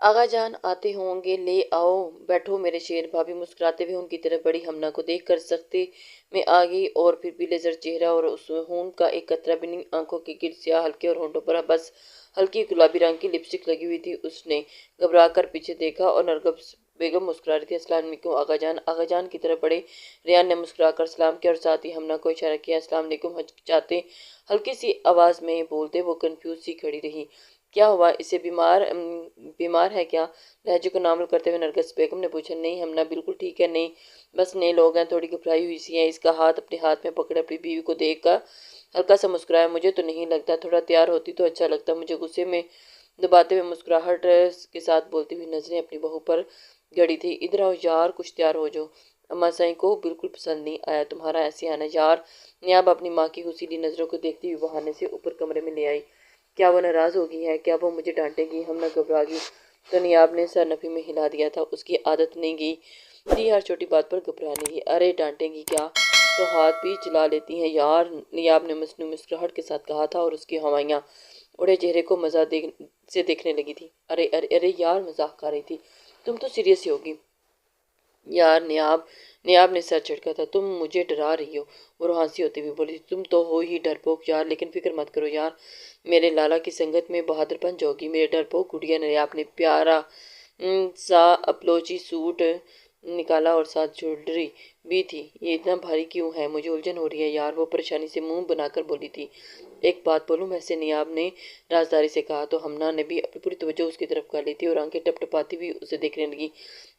आगा जान आते होंगे, ले आओ, बैठो मेरे शेर। भाभी मुस्कुराते हुए उनकी तरफ बढ़ी। हमना को देख कर सख्ती में आ गई और फिर पीले जर चेहरा और उस खून का एक कतरा भी नहीं। आंखों के गिर्द स्याह हल्के और होंठों पर बस हल्की गुलाबी रंग की लिपस्टिक लगी हुई थी। उसने घबरा कर पीछे देखा और नरगस बेगम मुस्कुरा रही थी। अस्सलाम वालेकुम आगा जान की तरफ बढ़े। रेहान ने मुस्कुरा कर सलाम किया और साथ ही हमना को इशारा किया। अस्सलाम वालेकुम हचकिचाते हल्की सी आवाज में बोलते वो कंफ्यूज सी खड़ी रही। क्या हुआ, इसे बीमार है क्या? लहजे को नॉर्मल करते हुए नरगिस बेगम ने पूछा। नहीं हमना बिल्कुल ठीक है, नहीं बस नए लोग हैं, थोड़ी घबराई हुई सी है। इसका हाथ अपने हाथ में पकड़े अपनी बीवी को देख कर हल्का सा मुस्कुराया। मुझे तो नहीं लगता, थोड़ा तैयार होती तो अच्छा लगता। मुझे गुस्से में दबाते हुए मुस्कुराहट के साथ बोलती हुई नजरें अपनी बहू पर गड़ी थी। इधर आओ यार, कुछ तैयार हो जाओ। अम्मा साई को बिल्कुल पसंद नहीं आया तुम्हारा ऐसे आना यार। नियाब अपनी माँ की हुसीली नजरों को देखती हुई बहाने से ऊपर कमरे में ले आई। क्या वो नाराज हो गई है? क्या वो मुझे डांटेगी? हम न घबरा गई तो नियाब ने सर नफी में हिला दिया था। उसकी आदत नहीं गई थी हर छोटी बात पर घबराने की। अरे डांटेगी क्या, तो हाथ भी चला लेती हैं यार, नियाब ने मसनू मुस्कुराहट के साथ कहा था और उसकी हवाइयाँ उड़े चेहरे को से देखने लगी थी। अरे अरे अरे यार, मजाक कर रही थी, तुम तो सीरियस ही होगी यार। नियाब ने सर झटका था। तुम मुझे डरा रही हो, वो हंसी होती हुई बोली। तुम तो हो ही डरपोक यार, लेकिन फिक्र मत करो यार, मेरे लाला की संगत में बहादुर बन जाओगी। मेरे डरपोक गुड़िया ने आपने प्यारा सा अपलोची सूट निकाला और साथ ज्वेलरी भी थी। ये इतना भारी क्यों है? मुझे उलझन हो रही है यार, वो परेशानी से मुंह बनाकर बोली थी। एक बात बोलूं, वैसे नियाब ने राजदारी से कहा तो हमना ने भी अपनी पूरी तवज्जो उसकी तरफ कर ली थी और आंखें टपटपाती हुई उसे देखने लगी।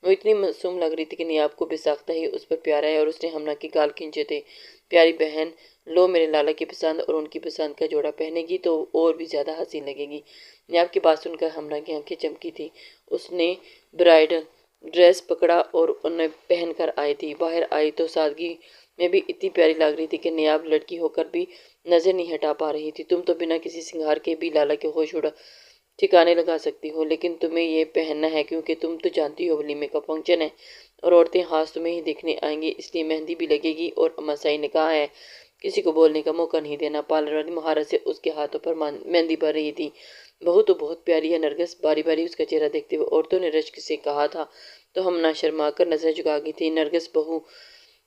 वो इतनी मासूम लग रही थी कि नियाब को बेसाख्ता ही उस पर प्यारा है और उसने हमना की गाल खींचे थे। प्यारी बहन, लो मेरे लाला की पसंद और उनकी पसंद का जोड़ा पहनेगी तो और भी ज्यादा हसीन लगेगी। नियाब की बात सुनकर हमना की आंखें चमकी थी। उसने ब्राइडल ड्रेस पकड़ा और उन्हें पहन कर आई थी। बाहर आई तो सादगी में भी इतनी प्यारी लग रही थी कि नियाब लड़की होकर भी नजर नहीं हटा पा रही थी। तुम तो बिना किसी सिंगार के भी लाला के होश उड़ा ठिकाने लगा सकती हो, लेकिन तुम्हें ये पहनना है क्योंकि तुम तो जानती हो वलीमे का फंक्शन है और औरतें खास तुम्हें ही देखने आएंगी, इसलिए मेहंदी भी लगेगी। और अम्मा साई ने कहा है किसी को बोलने का मौका नहीं देना। पार्लर वाली महारत से उसके हाथों पर मेहंदी भर रही थी। बहू तो बहुत प्यारी है। नरगिस बारी बारी उसका चेहरा देखते हुए औरतों ने रश्क से कहा था तो हमना शर्मा कर नजर झुका गई थी। नरगिस बहू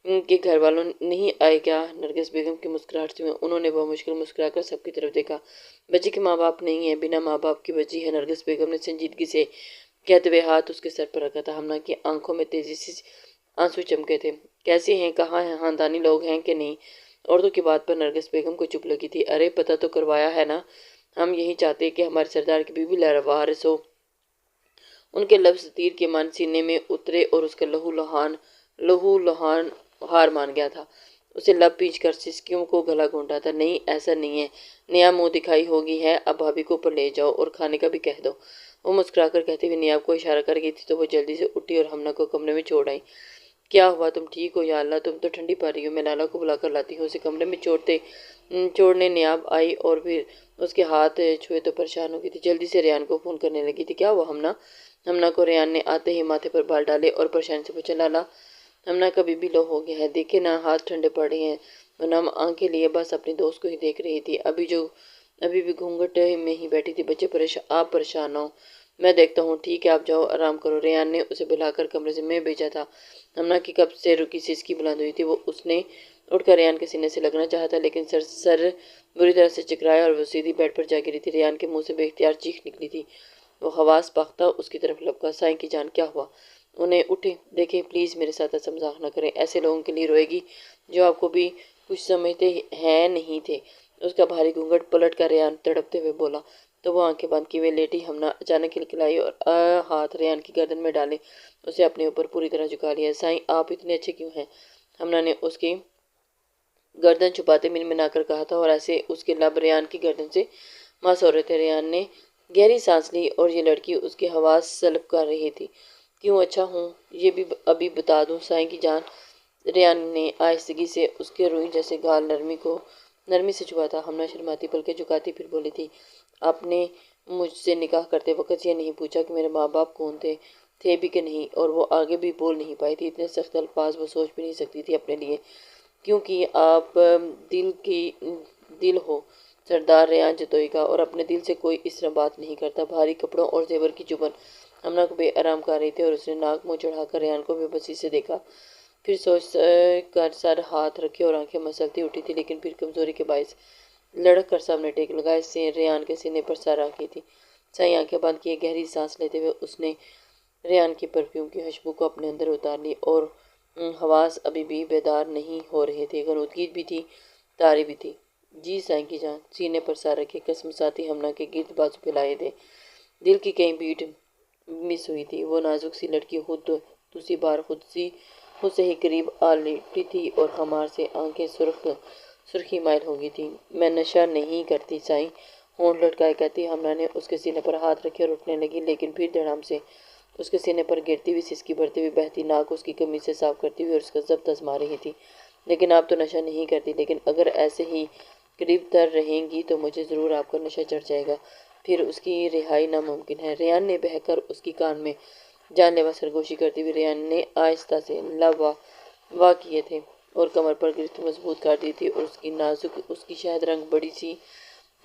के घर वालों नहीं आए क्या? नरगिस बेगम की मुस्कुराहट से उन्होंने बहुत मुश्किल मुस्कुराकर सबकी तरफ देखा। बच्ची के माँ बाप नहीं है, बिना माँ बाप की बच्ची है, नरगिस बेगम ने संजीदगी से कहते हुए हाथ उसके सर पर रखा था। हमना की आंखों में तेजी से आंसू चमके थे। कैसे हैं, कहाँ हैं, खानदानी लोग हैं कि नहीं? औरतों की बात पर नरगिस बेगम को चुप लगी थी। अरे पता तो करवाया है ना, हम यही चाहते कि हमारे सरदार की बीवी लावारिस हो। उनके लफ्ज तीर के मान सीने में उतरे और उसका लहू लहान हार मान गया था। उसे लब पींच कर सिसकियों को गला घोंटा था। नहीं ऐसा नहीं है, नया मुंह दिखाई होगी है, अब भाभी को ऊपर ले जाओ और खाने का भी कह दो। वो मुस्कुराकर कहते हुए नियाब को इशारा कर गई थी तो वो जल्दी से उठी और हमना को कमरे में छोड़ आई। क्या हुआ, तुम ठीक हो? या अल्लाह, तुम तो ठंडी पा रही हो, मैं लाला को बुलाकर लाती हूँ। उसे कमरे में छोड़ने नियाब आई और फिर उसके हाथ छुए तो परेशान हो गई थी। जल्दी से रेहान को फोन करने लगी थी। क्या हुआ हमना? हमना को रेहान ने आते ही माथे पर बाल डाले और परेशानी से पूछा। लाला, हमना का बीबी लो हो गया है, देखे ना हाथ ठंडे पड़ रहे हैं। वरना आंखें लिए बस अपने दोस्त को ही देख रही थी। अभी भी घूंघट में ही बैठी थी। बच्चे आप परेशान हो, मैं देखता हूँ। ठीक है आप जाओ आराम करो। रेहान ने उसे बुलाकर कमरे से में भेजा था। हमना की कब से रुकी सिसकी बुलंद हुई थी। वो उसने उठकर रेहान के सीने से लगना चाहा था, लेकिन सर बुरी तरह से चकराया और वो सीधी बेड पर जा गिरी थी। रेहान के मुंह से बेख्तियार चीख निकली थी। वो हवास पाख्ता उसकी तरफ लपका। साईं की जान, क्या हुआ? उन्हें उठे देखे। प्लीज मेरे साथ ऐसा मजाक न करें, ऐसे लोगों के लिए रोएगी जो आपको भी कुछ समझते हैं नहीं थे। उसका भारी घूंघट पलट कर रेहान तड़पते हुए बोला तो वो आंखें बंद किए लेटी। हमना अचानक खिलखिलाई और हाथ रेहान की गर्दन में डाले उसे अपने ऊपर पूरी तरह झुका लिया। साईं आप इतने अच्छे क्यों हैं? हमना ने उसकी गर्दन छुपाते मिनमिनाकर कहा था और ऐसे उसके लब रेहान की गर्दन से मांस हो रहे थे। रेहान ने गहरी सांस ली और ये लड़की उसकी हवास सलब कर रही थी। क्यों अच्छा हूँ ये भी अभी बता दूँ साईं की जान। रेहान ने आहिस्तगी से उसके रुई जैसे गाल नरमी से छुआ था। हमना शर्माती पलके झुकाती फिर बोली थी आपने मुझसे निकाह करते वक्त ये नहीं पूछा कि मेरे माँ बाप कौन थे भी कि नहीं? और वो आगे भी बोल नहीं पाई थी। इतने सख्त अल्फाज वो सोच भी नहीं सकती थी अपने लिए, क्योंकि आप दिल हो सरदार रेहान जतोई का और अपने दिल से कोई इस तरह बात नहीं करता। भारी कपड़ों और जेवर की चुभन हमना को बे आराम कर रही थी और उसने नाक मुंह चढ़ा कर रेहान को बेबसी से देखा। फिर सोच कर सर हाथ रखे और आंखें मसलती उठी थी, लेकिन फिर कमजोरी के बायस लड़क कर सामने टेक लगा। इससे रेहान के सीने पर सर रखी थी। साई आंखें बंद किए गहरी सांस लेते हुए उसने रेहान की परफ्यूम की खुशबू को अपने अंदर उतार ली और हवास अभी भी बेदार नहीं हो रहे थे। गनूदगी भी थी, तारी भी थी। जी साईं की जान, सीने पर सर रखे कसमसाती हमना के गिर्द बाजू फैलाए थे। दिल की कहीं बीट मिस हुई थी। वो नाजुक सी लड़की खुद दूसरी बार खुद से ही करीब आ लेटी थी और खमार से आंखें सुर्खी माइल हो गई थी। मैं नशा नहीं करती साईं, होंठ लटकाए कहती हमना ने उसके सीने पर हाथ रखे और उठने लगी, लेकिन फिर धड़ाम से उसके सीने पर गिरती हुई, सिसकी भरती हुई बहती नाक उसकी कमीज से साफ करती हुई और उसका जब्त आजमा रही थी। लेकिन आप तो नशा नहीं करती, लेकिन अगर ऐसे ही करीब तर रहेंगी तो मुझे ज़रूर आपका नशा चढ़ जाएगा, फिर उसकी रिहाई नामुमकिन है। रेहान ने बहकर उसकी कान में जानलेवा सरगोशी करती हुई रेहान ने आहिस्ता से लब वाह किए थे और कमर पर गिरफ्त मजबूत कर दी थी और उसकी नाजुक, उसकी शहद रंग बड़ी सी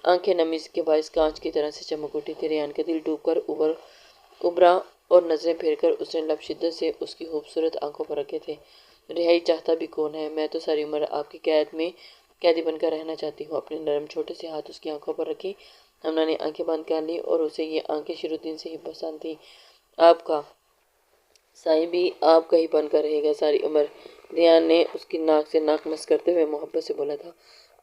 आंखें नमी के बायस कांच की तरह से चमक उठी थी। रेहान का दिल डूबकर उभरा और नजरें फेरकर उसने लब शिद्दत से उसकी खूबसूरत आंखों पर रखे थे। रिहाई चाहता भी कौन है, मैं तो सारी उम्र आपकी कैद में कैदी बनकर रहना चाहती हूँ। अपने नरम छोटे से हाथ उसकी आंखों पर रखी हमना ने आंखें बंद कर ली और उसे ये आंखें शुरुद्दीन से ही पसंद थी। आपका साईं भी आपका ही बनकर रहेगा सारी उम्र। रेहान ने उसकी नाक से नाक मस करते हुए मोहब्बत से बोला था।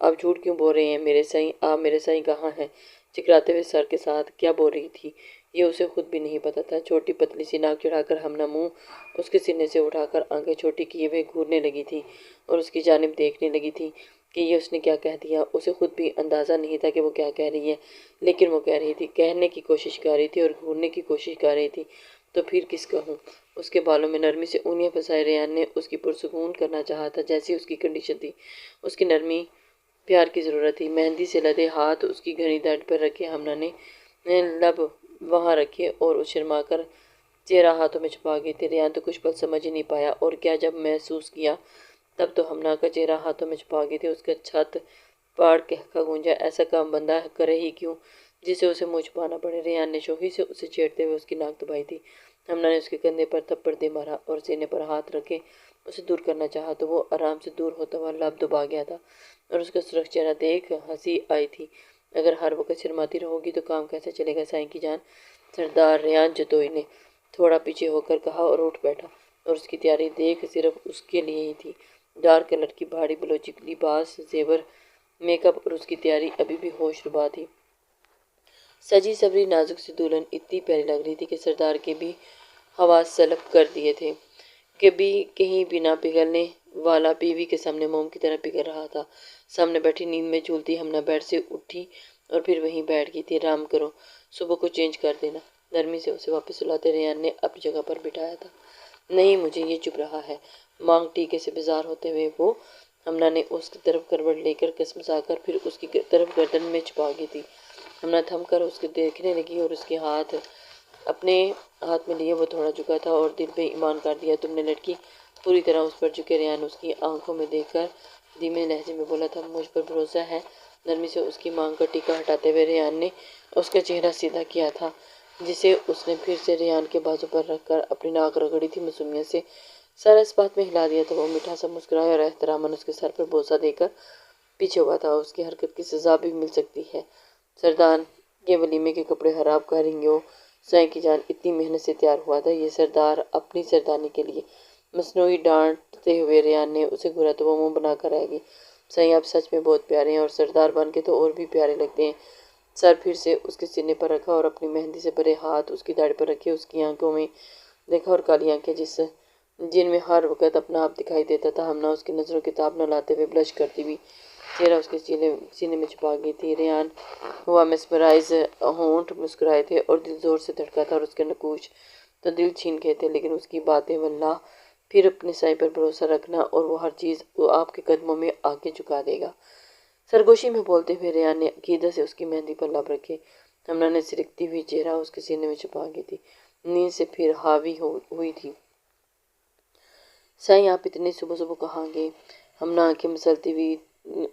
आप झूठ क्यों बोल रहे हैं मेरे साईं, आप मेरे साईं कहाँ हैं? चिकराते हुए सर के साथ क्या बोल रही थी ये उसे खुद भी नहीं पता था। छोटी पतली सी नाक चढ़ाकर हमना मुंह उसके सीने से उठाकर आंखें छोटी किए हुए घूरने लगी थी और उसकी जानिब देखने लगी थी कि ये उसने क्या कह दिया। उसे खुद भी अंदाज़ा नहीं था कि वो क्या कह रही है, लेकिन वो कह रही थी, कहने की कोशिश कर रही थी और घूरने की कोशिश कर रही थी। तो फिर किस कहूँ? उसके बालों में नरमी से ऊँगलियाँ फंसाए रेहान ने उसकी पुरसुकून करना चाहा था, जैसी उसकी कंडीशन थी। उसकी नरमी प्यार की ज़रूरत थी। मेहंदी से लदे हाथ उसकी घनी दर्द पर रखे हमना ने लब वहाँ रखे और शर्मा कर चेहरा हाथों में छुपा गए थे। रेहान तो कुछ पल समझ ही नहीं पाया और क्या जब महसूस किया तब तो हमना का चेहरा हाथों में छुपा गए थे। उसका छत पाड़ कहका गूंजा, ऐसा काम बंदा करे ही क्यों जिसे उसे मुंह छुपाना पड़े। रेहान ने शोही से उसे छेड़ते हुए उसकी नाक दबाई थी। हमना ने उसके कंधे पर थप्पड़ दे मारा और सीने पर हाथ रखे उसे दूर करना चाहा तो वो आराम से दूर होता हुआ लब दबा गया था और उसका सुरख चेहरा देख हंसी आई थी। अगर हर वक्त शर्माती रहोगी तो काम कैसे चलेगा साईं की जान? सरदार रेहान जतोई ने थोड़ा पीछे होकर कहा और उठ बैठा और उसकी तैयारी देख सिर्फ उसके लिए ही थी। डार्क कलर की भारी बलोची लिबास, जेवर, मेकअप और उसकी तैयारी अभी भी होशरुबा थी। सजी सवरी नाजुक सी दुल्हन इतनी प्यारी लग रही थी कि सरदार के भी हवास सलब कर दिए थे। कभी कहीं बिना पिघलने वाला बीवी के सामने मोम की तरह पिघल रहा था। सामने बैठी नींद में झूलती हमना बेड से उठी और फिर वहीं बैठ गई थी। आराम करो, सुबह को चेंज कर देना। नरमी से उसे वापस सुलाते रेहान ने अपनी जगह पर बिठाया था। नहीं, मुझे ये चुप रहा है। मांग टीके से बेजार होते हुए वो हमना ने उसकी तरफ करवट लेकर कसमसाकर फिर उसकी तरफ गर्दन में छुपा गई थी। हमना थम कर उसके देखने लगी और उसके हाथ अपने हाथ में लिए वो थोड़ा झुका था और दिल पे ईमान कर दिया तुमने लड़की, पूरी तरह उस पर झुके। रेहान उसकी आंखों में देखकर धीमे लहजे में बोला था, मुझ पर भरोसा है? नरमी से उसकी मांग का टीका हटाते हुए रेहान ने उसका चेहरा सीधा किया था, जिसे उसने फिर से रेहान के बाजू पर रखकर अपनी नाक रगड़ी थी। मासूमियत से सर इस बात में हिला दिया तो वो मीठा सा मुस्कुराया और एहतरामन उसके सर पर बोसा देकर पीछे हुआ था। उसकी हरकत की सजा भी मिल सकती है। सरदार ये वलीमे के कपड़े खराब करेंगे हो? साईं की जान इतनी मेहनत से तैयार हुआ था ये सरदार अपनी सरदारनी के लिए। मसनूई डांटते हुए रेहान ने उसे घूरा तो वो मुंह बनाकर रह गई। साईं आप सच में बहुत प्यारे हैं और सरदार बन के तो और भी प्यारे लगते हैं। सर फिर से उसके सीने पर रखा और अपनी मेहंदी से भरे हाथ उसकी दाढ़ी पर रखे। उसकी आंखों में देखा और काली आंखें जिनमें हर वक्त अपना आप दिखाई देता था। हमना उसकी नज़रों की ताब न लाते हुए ब्लश करती हुई चेहरा उसके सीने में छुपा गई थी। रेहान हुआ मेस्मराइज, होंठ मुस्कुराए थे और दिल जोर से धड़का था और उसके नकूश तो दिल छीन गए थे। लेकिन उसकी बातें वल्लाह, फिर अपने साईं पर भरोसा रखना और वो हर चीज़ वो आपके कदमों में आके झुका देगा। सरगोशी में बोलते हुए रेहान ने अकीदत से उसकी मेहंदी पर लब रखे। हमना ने सिरकती हुई चेहरा उसके सीने में छुपा गई थी। नींद से फिर हावी हुई थी। साईं आप इतनी सुबह सुबह कहाँ गए? हमना आंखें मसलती हुई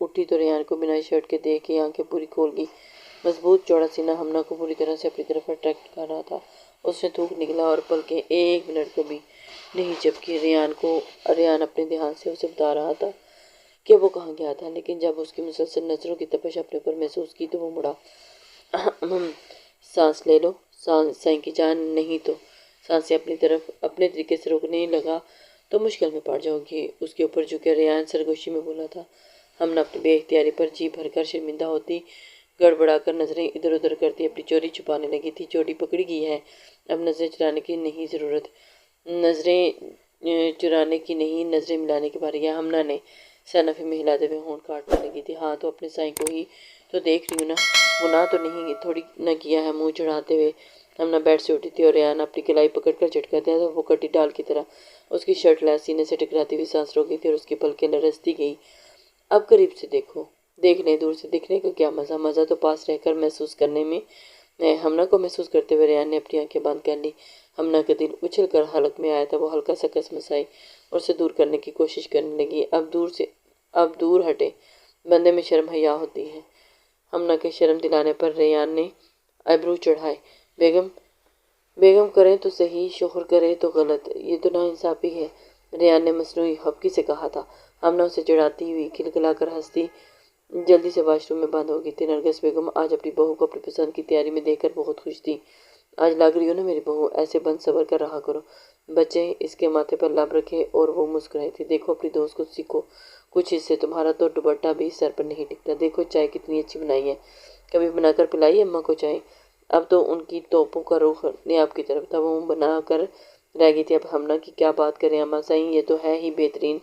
उठी तो रेहान को बिना शर्ट के देख के आंखें पूरी खोल गई। मजबूत चौड़ा सीना हमना को पूरी तरह से अपनी तरफ अट्रैक्ट कर रहा था اس نے تھوک نکلا اور بلکہ 1 منٹ کو بھی نہیں جبکہ ریان اپنے دھیان سے اسے بتا رہا تھا کہ وہ کہاں گیا تھا، لیکن جب اس کی مسلسل نظروں کی تپش اپنے اوپر محسوس کی تو وہ مڑا۔ سانس لے لو سائیں کی جان، نہیں تو سانسیں اپنے طریقے سے روکنے لگا تو مشکل میں پڑ جاؤ گی۔ اس کے اوپر جھکے ریان سرگوشی میں بولا تھا۔ ہم نے اپنی بے اختیاری پر جی بھر کر شرمندہ ہوتی، گڑبڑا کر نظریں ادھر ادھر کرتی اپنی چوری چھپانے لگی تھی۔ چوری پکڑی گئی ہے، اب نظریں چرانے کی نہیں ضرورت، نظریں چرانے کی نہیں، نظریں ملانے کی باری ہے۔ ہمنا نے سر نفی میں ہلاتے ہوئے ہونٹ کاٹنے لگی تھی۔ ہاں تو اپنے سائیں کو ہی تو دیکھ رہی ہوں نا، گناہ تو نہیں تھوڑی نہ کیا ہے۔ منہ چڑھاتے ہوئے ہمنا بیٹھ سے اٹھی تھی اور ریان اپنی کلائی پکڑ کر جھٹکا دیا تو وہ کٹی ڈال کی طرح اس کی شرٹ لائے سینے سے ٹکراتی ہوئی سانس روک گئی تھی اور اس کی پلکیں لرزتی گئی۔ اب قریب سے دیکھو، دیکھنے دور سے دیکھنے کا کیا مزہ، مزہ تو پاس رہ کر محسوس کرنے میں۔ ہمنا کو محسوس کرتے ہوئے ریان نے اپنی آنکھیں بند کر لی۔ ہمنا کا دل اچھل کر حلق میں آیا تھا، وہ ہلکا سا کسمسائی اور اسے دور کرنے کی کوشش کرنے لگی۔ اب دور ہٹے، بندے میں شرم حیا ہوتی ہے۔ ہمنا کے شرم دلانے پر ریان نے آئبرو چڑھائے۔ بیگم کریں تو صحیح، شوہر کرے تو غلط، یہ تو ناانصافی ہے، ریان نے مصنوعی خفگی سے کہا تھا۔ ہمنا اسے چڑھاتی ہوئی کھلکھلا کر ہنسی جلدی سے واش روم میں بند ہو گئی تھی۔ نرگس بیگم آج اپنی بہو کو اپنی پسند کی تیاری میں دیکھ کر بہت خوش تھی۔ آج لگ رہی ہو نا میری بہو، ایسے بند صبر کر رہا کرو۔ بچے اس کے ماتھے پر لب رکھے اور وہ مسکرائی تھی۔ دیکھو اپنی دوست کو سیکھو کچھ اس سے، تمہارا تو دوپٹہ بھی سر پر نہیں ٹکتا۔ دیکھو چائے کتنی اچھی بنائی ہے، کبھی بنا کر پلائی اماں کو چائے؟ اب تو ان کی توپوں کا رخ نیاب کی طرف تھا، وہ بنا کر رہ گئی تھی۔ اب ہمنا کی کیا بات کریں اماں صاحب، یہ تو ہے ہی بہترین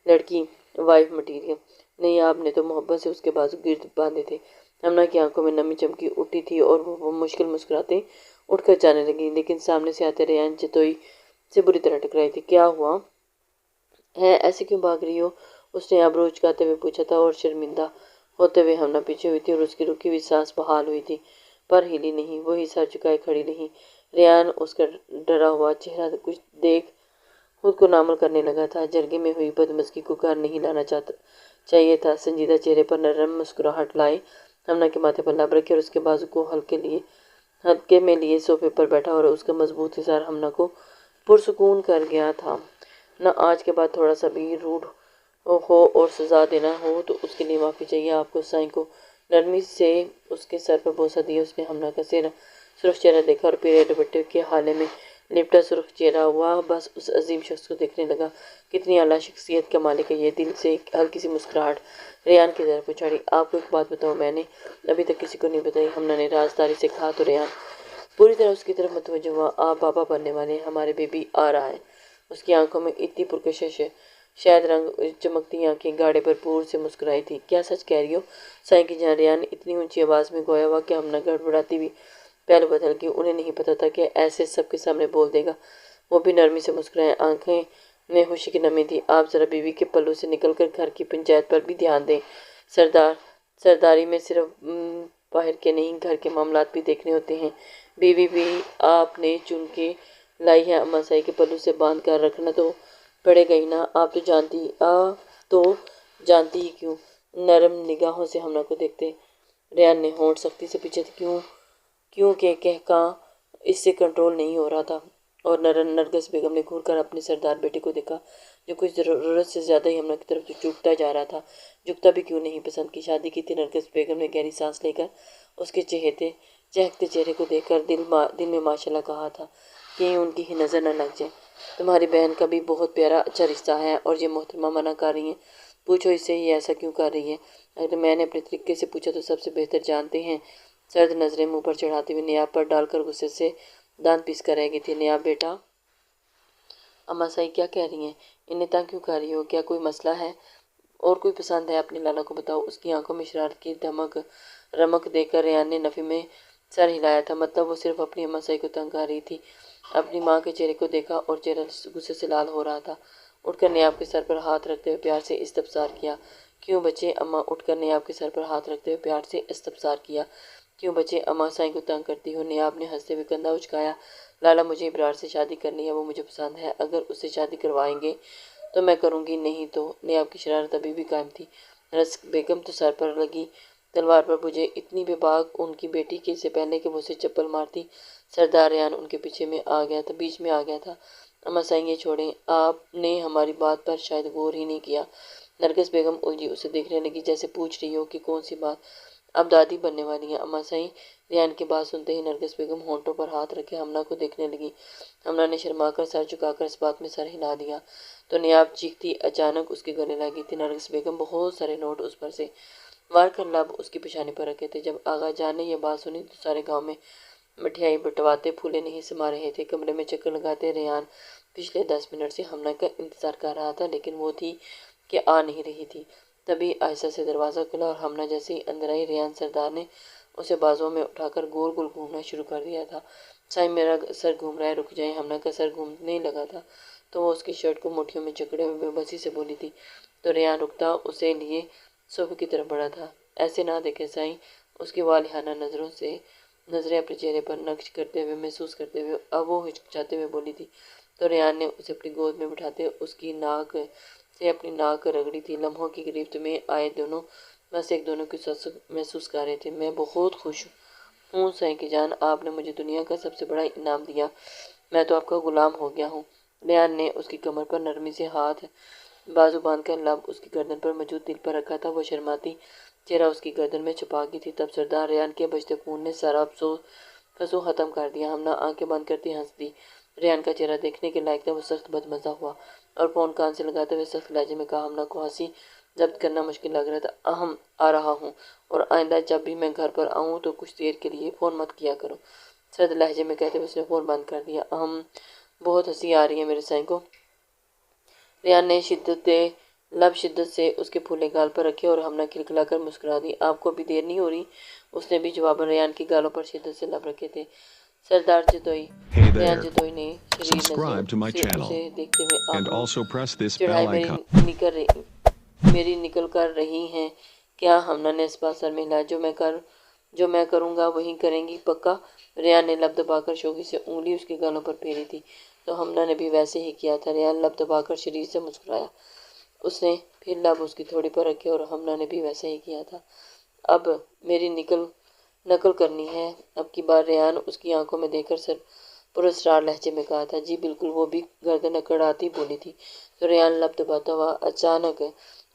لڑکی، وائف مٹیریل۔ نیاب نے تو محبت سے اس کے بازو گرد باندھے تھے۔ ہمنا کی آنکھوں میں نمی چمکی اٹھی تھی اور وہ مشکل مسکراتے اٹھ کر جانے لگی، لیکن سامنے سے آتے ریان جتوئی سے بری طرح ٹکرائی تھی۔ کیا ہوا ہے، ایسے کیوں بھاگ رہی ہو؟ اس نے آبرو اچکاتے ہوئے پوچھا تھا اور شرمندہ ہوتے ہوئے ہمنا پیچھے ہوئی تھی اور اس کی رکی ہوئی سانس بحال ہوئی تھی، پر ہلی نہیں، وہی سر جھکائے کھڑی رہی۔ ریان اس کا ڈرا ہوا چہرہ کچھ دیکھ خود کو نارمل کرنے لگا تھا۔ جرگے میں ہوئی بدمزگی کو گھر نہیں لانا چاہیے تھا۔ سنجیدہ چہرے پر نرم مسکراہٹ لائے ہمنا کے ماتھے پر لب رکھے اور اس کے بازو کو ہلکے میں لیے صوفے پر بیٹھا اور اس کا مضبوط اظہار ہمنا کو پرسکون کر گیا تھا۔ نہ آج کے بعد تھوڑا سا بھی روڈ ہو اور سزا دینا ہو تو اس کے لیے معافی چاہیے آپ کو۔ سائیں کو نرمی سے اس کے سر پر بوسہ دیا۔ اس نے ہمنا کا سرخ چہرہ دیکھا اور پھر دوپٹے کے حالے میں لپٹا سرخ چہرہ ہوا بس اس عظیم شخص کو دیکھنے لگا۔ کتنی اعلیٰ شخصیت کا مالک ہے یہ۔ دل سے ایک ہلکی سی مسکراہٹ ریان کی طرف اچھالی۔ آپ کو ایک بات بتاؤں، میں نے ابھی تک کسی کو نہیں بتائی، ہمنا نے رازداری سے کہا تو ریان پوری طرح اس کی طرف متوجہ ہوا۔ آپ بابا بننے والے ہیں، ہمارے بیبی آ رہا ہے۔ اس کی آنکھوں میں اتنی پرکشش شاید رنگ چمکتی آنکھیں گاڑے بھرپور سے مسکرائی تھی۔ کیا سچ کہہ رہی ہو سائیں کی جان؟ ریان نے اتنی اونچی آواز میں گویا ہوا کہ ہمنا گڑبڑاتی ہوئی پہلو بدل گئی۔ انہیں نہیں پتا تھا کہ ایسے سب کے سامنے بول دے گا۔ وہ بھی نرمی سے مسکرائے، آنکھیں میں خوشی کی نمی تھی۔ آپ ذرا بیوی کے پلو سے نکل کر گھر کی پنچایت پر بھی دھیان دیں۔ سرداری میں صرف باہر کے نہیں، گھر کے معاملات بھی دیکھنے ہوتے ہیں۔ بیوی بھی آپ نے چن کے لائی ہے، اماں صاحب کے پلو سے باندھ کر رکھنا تو پڑے گا ہی نا۔ آپ تو جانتی ہی کیوں؟ نرم نگاہوں سے ہمنا کو دیکھتے ریان نے ہونٹ سختی سے پیچھے کیوں کہ کہکاں اس سے کنٹرول نہیں ہو رہا تھا اور نرگس بیگم نے گھور کر اپنے سردار بیٹے کو دیکھا جو کچھ ضرورت سے زیادہ ہی ہمنا کی طرف جھکتا جا رہا تھا۔ جھکتا بھی کیوں نہیں، پسند کی شادی کی تھی۔ نرگس بیگم نے گہری سانس لے کر اس کے چہکتے چہرے کو دیکھ کر دل میں ماشاءاللہ کہا تھا، کہیں ان کی ہی نظر نہ لگ جائے۔ تمہاری بہن کا بھی بہت پیارا اچھا رشتہ ہے اور یہ محترمہ منع کر رہی ہیں، پوچھو اس سے یہ ایسا کیوں کر رہی ہے؟ اگر میں نے اپنے طریقے سے پوچھا تو سب سے بہتر جانتے ہیں۔ سرد نظریں منہ پر چڑھاتے ہوئے نیاب پر ڈال کر غصے سے دانت پیس کر رہ گئی تھی۔ نیاب بیٹا، اماں صاحب کیا کہہ رہی ہیں؟ انہیں تنگ کیوں کر رہی ہو؟ کیا کوئی مسئلہ ہے اور کوئی پسند ہے اپنی لالا کو بتاؤ۔ اس کی آنکھوں میں شرارت کی رمق دیکھ کر ریان نے نفی میں سر ہلایا تھا، مطلب وہ صرف اپنی اماں صاحب کو تنگ کر رہی تھی۔ اپنی ماں کے چہرے کو دیکھا اور چہرہ غصے سے لال ہو رہا تھا۔ اٹھ کر نیاب کے سر پر ہاتھ رکھتے ہوئے پیار سے استفسار کیا، کیوں بچے؟ اماں اٹھ کر نیاب کے سر پر ہاتھ رکھتے ہوئے پیار سے استفسار کیا، کیوں بچے؟ اماں صاحب کو تنگ کرتی ہو؟ نیاب نے ہنستے ہوئے کندھا اچکایا، لالا مجھے ابرار سے شادی کرنی ہے، وہ مجھے پسند ہے، اگر اس سے شادی کروائیں گے تو میں کروں گی، نہیں تو۔ نیاب کی شرارت ابھی بھی قائم تھی۔ نرگس بیگم تو سر پر لگی تلوار پر مجھے اتنی بے باک ان کی بیٹی کے سے پہلے کہ وہ اسے چپل مارتی، سردار ریان ان کے پیچھے میں آ گیا تھا، بیچ میں آ گیا تھا۔ اما سائیں یہ چھوڑیں، آپ نے ہماری بات پر شاید غور ہی نہیں کیا۔ نرگس بیگم الجھی اسے دیکھنے لگی جیسے پوچھ رہی ہو کہ کون سی بات۔ اب دادی بننے والی ہیں۔ اما سائیں ریان کی بات سنتے ہی نرگس بیگم ہونٹوں پر ہاتھ رکھے ہمنا کو دیکھنے لگی۔ ہمنا نے شرما کر سر جھکا کر اس بات میں سر ہلا دیا تو نیاب چیختی اچانک اس کے گلے لگی تھی۔ نرگس بیگم بہت سارے نوٹ اس پر سے وار کر لب اس کی پیشانی پر رکھے تھے۔ جب آغا جان نے یہ بات سنی تو سارے گاؤں میں مٹھائی بٹواتے پھولے نہیں سما رہے تھے۔ کمرے میں چکر لگاتے ریان پچھلے 10 منٹ سے ہمنا کا انتظار کر رہا تھا لیکن وہ تھی کہ آ نہیں رہی تھی۔ تبھی آہستہ سے دروازہ کھلا اور ہمنا جیسے ہی اندر آئی، ریان سردار نے اسے بازوؤں میں اٹھا کر گول گول گھومنا شروع کر دیا تھا۔ سائیں میرا سر گھوم رہا ہے، رک جائیں۔ ہمنا کا سر گھومنے لگا تھا تو وہ اس کی شرٹ کو مٹھیوں میں جکڑے ہوئے بے بسی سے بولی تھی تو ریان رکتا اسے لیے صوفے کی طرف بڑھا تھا۔ ایسے نہ دیکھیں سائیں، اس کی والہانہ نظروں سے نظریں اپنے چہرے پر نقش کرتے ہوئے محسوس کرتے ہوئے اب وہ ہچکچاتے ہوئے بولی تھی تو ریان نے اسے اپنی گود میں بٹھاتے اس کی ناک سے اپنی ناک رگڑی تھی۔ لمحوں کے قریب تمہیں آئے دونوں بس ایک دونوں کی محسوس کر رہے تھے۔ میں بہت خوش ہوں سائیں کی جان، آپ نے مجھے دنیا کا سب سے بڑا انعام دیا، میں تو آپ کا غلام ہو گیا ہوں۔ ریان نے اس کی کمر پر نرمی سے ہاتھ بازو باندھ کر لب اس کی گردن پر موجود دل پر رکھا تھا۔ وہ شرماتی چہرہ اس کی گردن میں چھپا گئی تھی۔ تب سردار ریان کے بجتے خون نے سارا فسو ختم کر دیا۔ ہمنا آنکھیں بند کرتی ہنس دی۔ ریان کا چہرہ دیکھنے کے لائق تھا۔ وہ سخت بدمزہ ہوا اور فون کان سے لگاتے ہوئے سخت لہجے میں کہا، ہمنا کو ہنسی ضبط کرنا مشکل لگ رہا تھا، اہم آ رہا ہوں اور آئندہ جب بھی میں گھر پر آؤں تو کچھ دیر کے لیے فون مت کیا کرو، سرد لہجے میں کہتے ہوئے اس نے فون بند کر دیا۔ اہم، بہت ہنسی آ رہی ہے میرے سائیں کو۔ ریان نے لب شدت سے اس کے پھولے گال پر رکھے اور ہمنا کھلکھلا کر مسکرا دی۔ آپ کو ابھی دیر نہیں ہو رہی؟ اس نے بھی جواباً ریان کی گالوں پر شدت سے لب رکھے تھے۔ سردار جدوئی۔ Hey ریان there, جدوئی نے شریر نظروں subscribe to my سے channel اسے دیکھتے ہوئے and آنکھوں also press this چڑھائے، bell icon. میری نکل کر رہی ہیں کیا؟ ہمنا نے اس بات سر میں ہلایا، جو میں کروں گا وہی کریں گی، پکا؟ ریان نے لب دبا کر شوخی سے انگلی اس کے گالوں پر پھیری تھی تو ہمنا نے بھی ویسے ہی کیا تھا۔ ریان لب دبا کر شریر سے مسکرایا۔ اس نے پھر لب اس کی تھوڑی پر رکھے اور ہمنا نے بھی ویسے ہی کیا تھا۔ اب میری نقل کرنی ہے اب کی بار؟ ریان اس کی آنکھوں میں دیکھ کر سر پراسرار لہجے میں کہا تھا۔ جی بالکل، وہ بھی گردن اکڑاتی بولی تھی تو ریان لب دباتا ہوا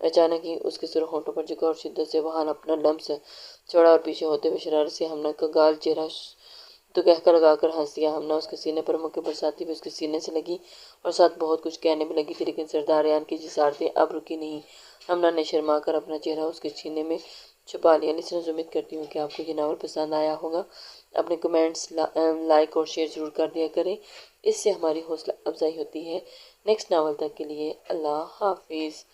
اچانک ہی اس کے سرخ ہونٹوں پر جھکا اور شدت سے وہاں اپنا لمس چھوڑا اور پیچھے ہوتے ہوئے شرارت سے ہمنا کا گال چہرہ تو کہہ کر لگا کر ہنس دیا۔ ہمنا اس کے سینے پر مکے برساتی ہوئی اس کے سینے سے لگی اور ساتھ بہت کچھ کہنے بھی لگی تھی لیکن سردار ریان کی جسارتیں اب رکی نہیں۔ ہمنا نے شرما کر اپنا چہرہ اس کے سینے میں چھپا لیا۔ لسنرز، امید کرتی ہوں کہ آپ کو یہ ناول پسند آیا ہوگا۔ اپنے کمنٹس لائک اور شیئر ضرور کر دیا کریں، اس سے ہماری حوصلہ افزائی ہوتی ہے۔ نیکسٹ ناول تک کے لیے اللہ حافظ۔